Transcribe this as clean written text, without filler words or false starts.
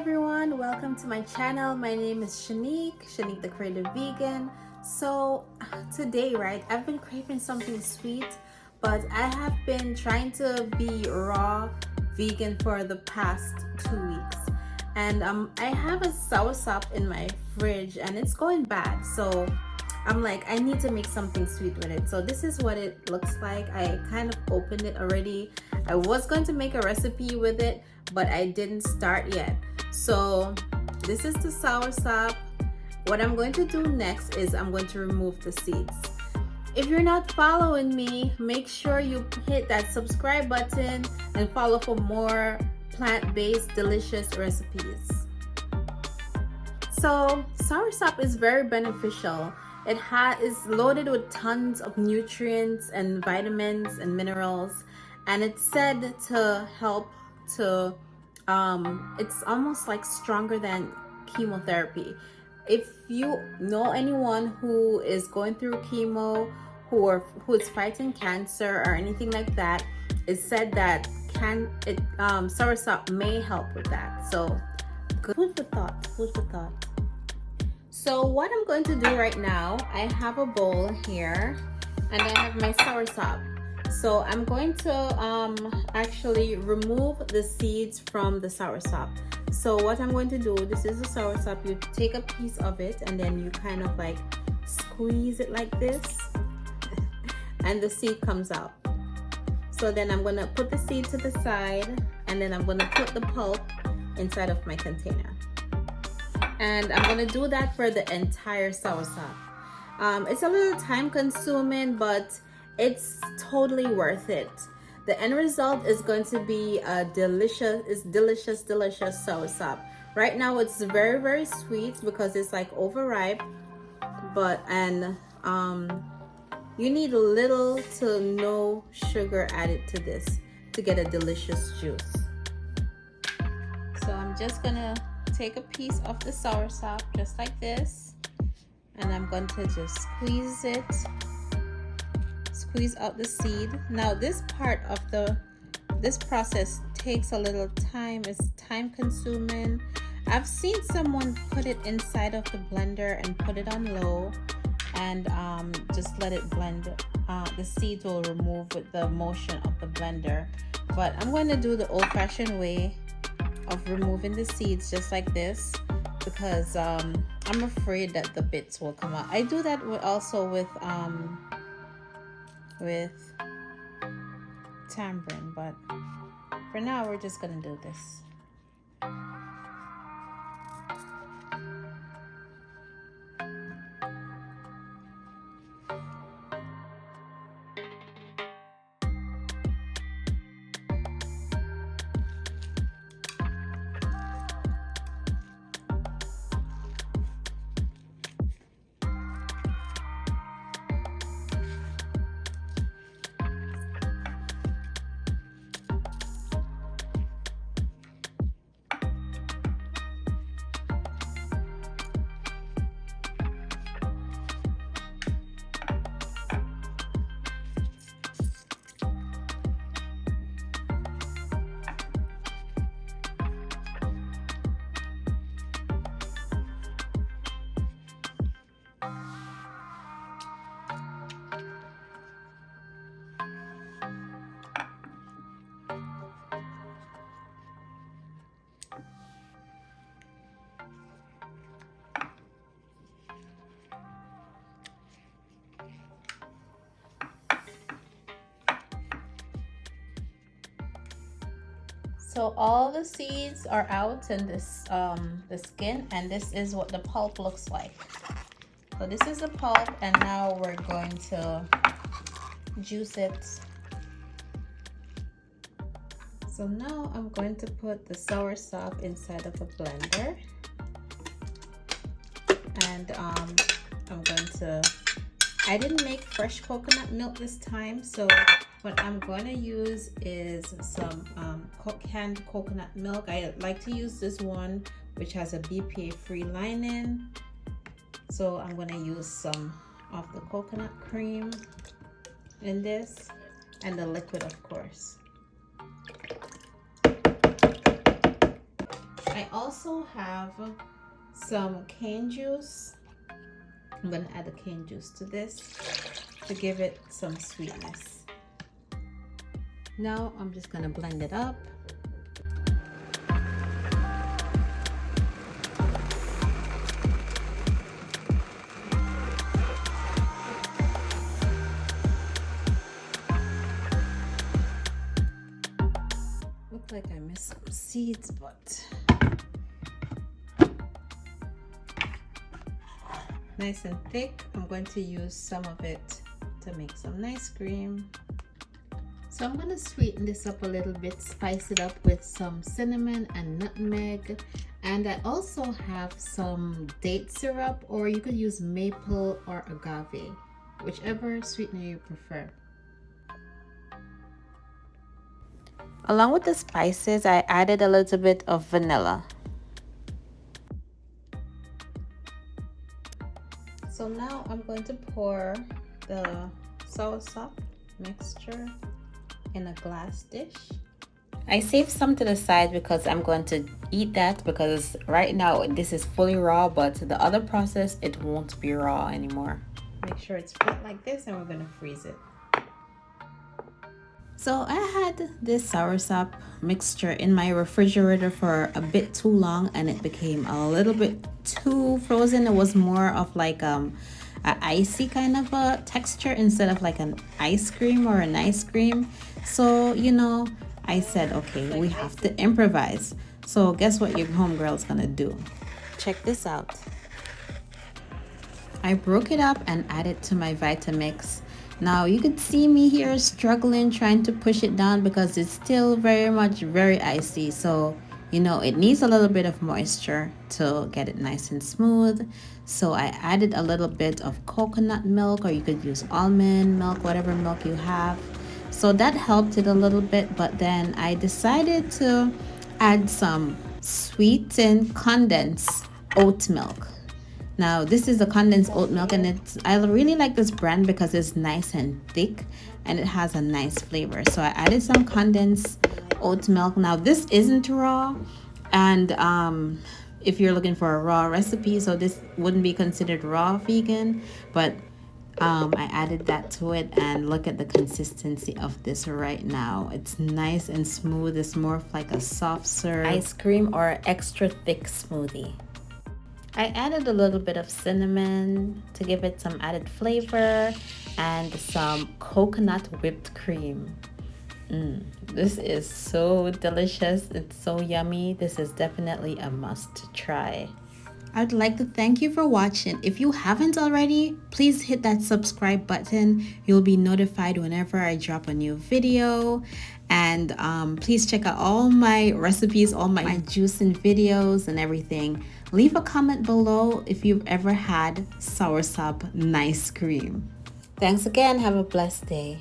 everyone, welcome to my channel. My name is Shanique the Creative Vegan. So today, right, I've been craving something sweet, but I have been trying to be raw vegan for the past 2 weeks. And I have a soursop in my fridge and it's going bad. So I'm like, I need to make something sweet with it. So this is what it looks like. I kind of opened it already. I was going to make a recipe with it, but I didn't start yet. So this is the soursop. What I'm going to do next is I'm going to remove the seeds. If you're not following me, make sure you hit that subscribe button and follow for more plant-based delicious recipes. So soursop is very beneficial. It is loaded with tons of nutrients and vitamins and minerals, and it's said to help to it's almost like stronger than chemotherapy. If you know anyone who is going through chemo, who is fighting cancer or anything like that, it's said that soursop may help with that. So food for thought. So what I'm going to do right now, I have a bowl here and I have my soursop. So I'm going to actually remove the seeds from the soursop. So what I'm going to do, this is the soursop, you take a piece of it and then you kind of like squeeze it like this and the seed comes out. So then I'm going to put the seed to the side and then I'm going to put the pulp inside of my container. And I'm going to do that for the entire soursop. It's a little time consuming, but it's totally worth it. The end result is going to be a delicious soursop. Right now it's very, very sweet because it's like overripe, and you need little to no sugar added to this to get a delicious juice. So I'm just gonna take a piece of the soursop just like this, and I'm going to just squeeze out the seed. Now this part of this process takes a little time. It's time consuming. I've seen someone put it inside of the blender and put it on low and just let it blend. The seeds will remove with the motion of the blender, but I'm going to do the old-fashioned way of removing the seeds just like this because I'm afraid that the bits will come out. I do that also with tamarind, but for now we're just gonna do this. So all the seeds are out and this the skin, and this is what the pulp looks like. So this is the pulp, and now we're going to juice it. So now I'm going to put the soursop inside of a blender, and I didn't make fresh coconut milk this time, so what I'm going to use is some canned coconut milk. I like to use this one which has a BPA-free lining. So I'm going to use some of the coconut cream in this and the liquid, of course. I also have some cane juice. I'm gonna add the cane juice to this to give it some sweetness. Now I'm just gonna blend it up. Looks like I missed some seeds, but nice and thick. I'm going to use some of it to make some nice cream. So I'm going to sweeten this up a little bit, spice it up with some cinnamon and nutmeg. And I also have some date syrup, or you could use maple or agave, whichever sweetener you prefer. Along with the spices, I added a little bit of vanilla. So now I'm going to pour the Soursop mixture in a glass dish. I saved some to the side because I'm going to eat that, because right now this is fully raw, but the other process it won't be raw anymore. Make sure it's flat like this, and we're going to freeze it. So I had this Soursop mixture in my refrigerator for a bit too long, and it became a little bit too frozen. It was more of like an icy kind of a texture instead of like an ice cream or an ice cream. So, you know, I said, okay, we have to improvise. So guess what your homegirl's gonna do? Check this out. I broke it up and added to my Vitamix. Now you could see me here struggling trying to push it down because it's still very icy. So, you know, it needs a little bit of moisture to get it nice and smooth. So I added a little bit of coconut milk, or you could use almond milk, whatever milk you have. So that helped it a little bit, but then I decided to add some sweetened condensed oat milk. Now this is the condensed oat milk, and I really like this brand because it's nice and thick and it has a nice flavor. So I added some condensed oat milk. Now this isn't raw, and if you're looking for a raw recipe, so this wouldn't be considered raw vegan, but I added that to it, and look at the consistency of this right now. It's nice and smooth. It's more of like a soft serve ice cream or extra thick smoothie. I added a little bit of cinnamon to give it some added flavor, and some coconut whipped cream. This is so delicious. It's so yummy. This is definitely a must try. I'd like to thank you for watching. If you haven't already, please hit that subscribe button. You'll be notified whenever I drop a new video. And please check out all my recipes, all my juicing videos and everything. Leave a comment below if you've ever had Soursop nice cream. Thanks again. Have a blessed day.